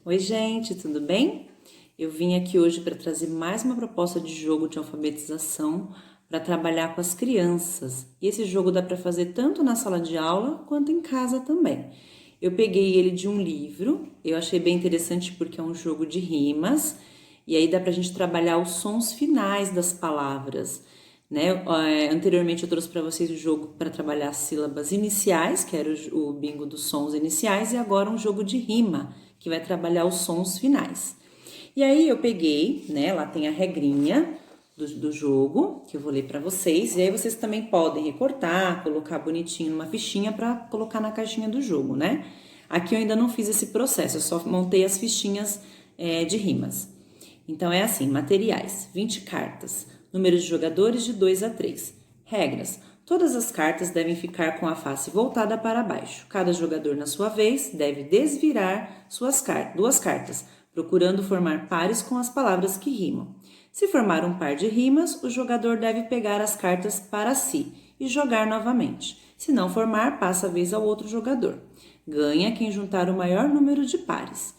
Oi, gente, tudo bem? Eu vim aqui hoje para trazer mais uma proposta de jogo de alfabetização para trabalhar com as crianças. E esse jogo dá para fazer tanto na sala de aula quanto em casa também. Eu peguei ele de um livro, eu achei bem interessante porque é um jogo de rimas, e aí dá para a gente trabalhar os sons finais das palavras. Né? Anteriormente eu trouxe para vocês o jogo para trabalhar as sílabas iniciais, que era o bingo dos sons iniciais, e agora um jogo de rima, que vai trabalhar os sons finais. E aí eu peguei, né, lá tem a regrinha do jogo, que eu vou ler para vocês, e aí vocês também podem recortar, colocar bonitinho numa fichinha para colocar na caixinha do jogo, né? Aqui eu ainda não fiz esse processo, eu só montei as fichinhas de rimas. Então é assim, materiais, 20 cartas, número de jogadores de 2 a 3. Regras, todas as cartas devem ficar com a face voltada para baixo. Cada jogador, na sua vez, deve desvirar duas cartas, procurando formar pares com as palavras que rimam. Se formar um par de rimas, o jogador deve pegar as cartas para si e jogar novamente. Se não formar, passa a vez ao outro jogador. Ganha quem juntar o maior número de pares.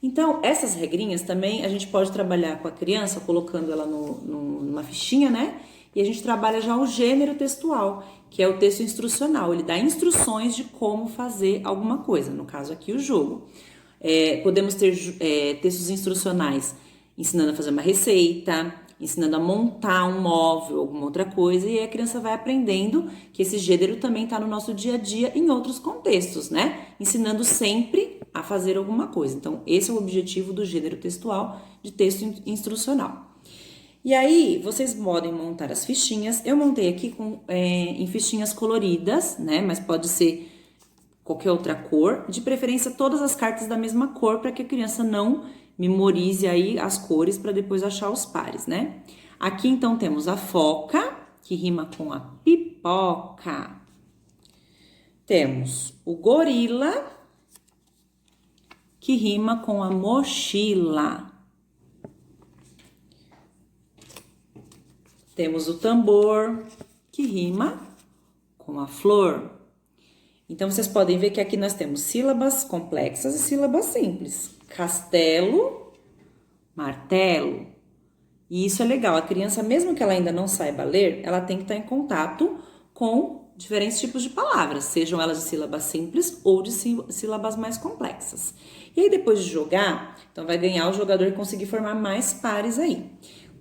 Então, essas regrinhas também a gente pode trabalhar com a criança, colocando ela numa fichinha, né? E a gente trabalha já o gênero textual, que é o texto instrucional. Ele dá instruções de como fazer alguma coisa, no caso aqui o jogo. Podemos ter textos instrucionais ensinando a fazer uma receita, ensinando a montar um móvel, alguma outra coisa, e aí a criança vai aprendendo que esse gênero também está no nosso dia a dia em outros contextos, né? Ensinando sempre a fazer alguma coisa. Então, esse é o objetivo do gênero textual de texto instrucional. E aí, vocês podem montar as fichinhas. Eu montei aqui em fichinhas coloridas, né? Mas pode ser qualquer outra cor, de preferência todas as cartas da mesma cor, para que a criança não memorize aí as cores para depois achar os pares, né? Aqui então temos a foca, que rima com a pipoca. Temos o gorila, que rima com a mochila. Temos o tambor, que rima com a flor. Então, vocês podem ver que aqui nós temos sílabas complexas e sílabas simples. Castelo, martelo. E isso é legal. A criança, mesmo que ela ainda não saiba ler, ela tem que estar em contato com diferentes tipos de palavras, sejam elas de sílabas simples ou de sílabas mais complexas. E aí, depois de jogar, então vai ganhar o jogador que conseguir formar mais pares aí.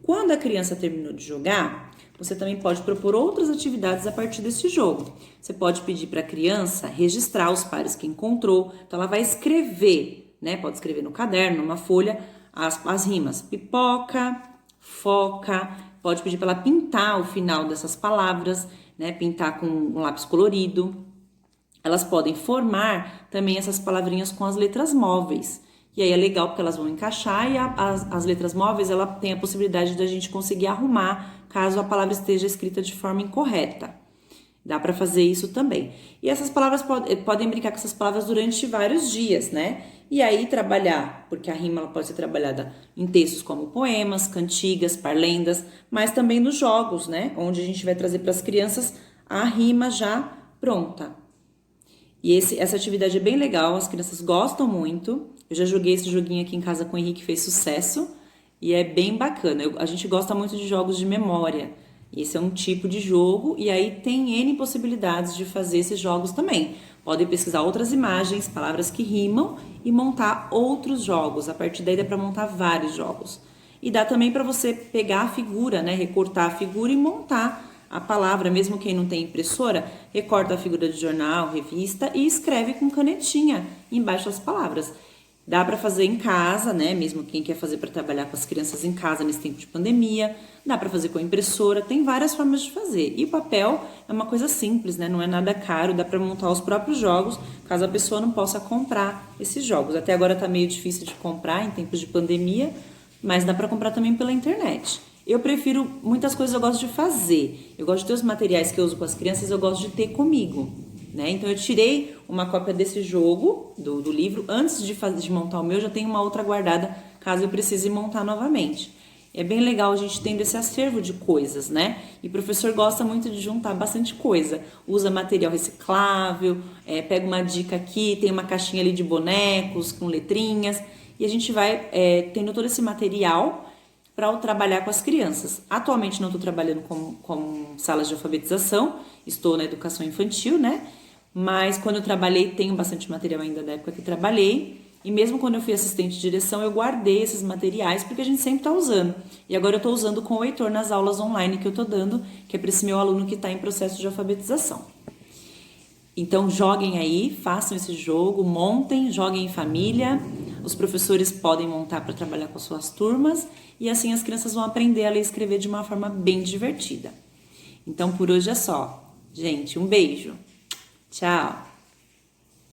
Quando a criança terminou de jogar, você também pode propor outras atividades a partir desse jogo. Você pode pedir para a criança registrar os pares que encontrou. Então, ela vai escrever, né? Pode escrever no caderno, numa folha, as rimas. Pipoca, foca. Pode pedir para ela pintar o final dessas palavras, né? Pintar com um lápis colorido. Elas podem formar também essas palavrinhas com as letras móveis. E aí é legal porque elas vão encaixar e as letras móveis, ela tem a possibilidade da gente conseguir arrumar caso a palavra esteja escrita de forma incorreta. Dá para fazer isso também. E essas palavras podem brincar com essas palavras durante vários dias, né? E aí trabalhar, porque a rima ela pode ser trabalhada em textos como poemas, cantigas, parlendas, mas também nos jogos, né? Onde a gente vai trazer para as crianças a rima já pronta. E essa atividade é bem legal, as crianças gostam muito. Eu já joguei esse joguinho aqui em casa com o Henrique, fez sucesso. E é bem bacana. A gente gosta muito de jogos de memória. Esse é um tipo de jogo e aí tem N possibilidades de fazer esses jogos também. Podem pesquisar outras imagens, palavras que rimam e montar outros jogos. A partir daí dá para montar vários jogos. E dá também para você pegar a figura, né? Recortar a figura e montar a palavra, mesmo quem não tem impressora, recorta a figura de jornal, revista e escreve com canetinha embaixo das palavras. Dá para fazer em casa, né? Mesmo quem quer fazer para trabalhar com as crianças em casa nesse tempo de pandemia. Dá para fazer com a impressora, tem várias formas de fazer. E o papel é uma coisa simples, né? Não é nada caro, dá para montar os próprios jogos, caso a pessoa não possa comprar esses jogos. Até agora tá meio difícil de comprar em tempos de pandemia, mas dá para comprar também pela internet. Eu prefiro, muitas coisas eu gosto de fazer. Eu gosto de ter os materiais que eu uso com as crianças, eu gosto de ter comigo, né? Então eu tirei uma cópia desse jogo, do livro, antes de montar o meu, já tenho uma outra guardada, caso eu precise montar novamente. É bem legal a gente tendo esse acervo de coisas, né? E o professor gosta muito de juntar bastante coisa. Usa material reciclável, pega uma dica aqui, tem uma caixinha ali de bonecos com letrinhas. E a gente vai tendo todo esse material para trabalhar com as crianças. Atualmente não estou trabalhando com salas de alfabetização, estou na educação infantil, né? Mas quando eu trabalhei, tenho bastante material ainda da época que trabalhei. E mesmo quando eu fui assistente de direção, eu guardei esses materiais, porque a gente sempre está usando. E agora eu estou usando com o Heitor nas aulas online que eu estou dando, que é para esse meu aluno que está em processo de alfabetização. Então, joguem aí, façam esse jogo, montem, joguem em família. Os professores podem montar para trabalhar com as suas turmas. E assim as crianças vão aprender a ler e escrever de uma forma bem divertida. Então, por hoje é só. Gente, um beijo. Tchau!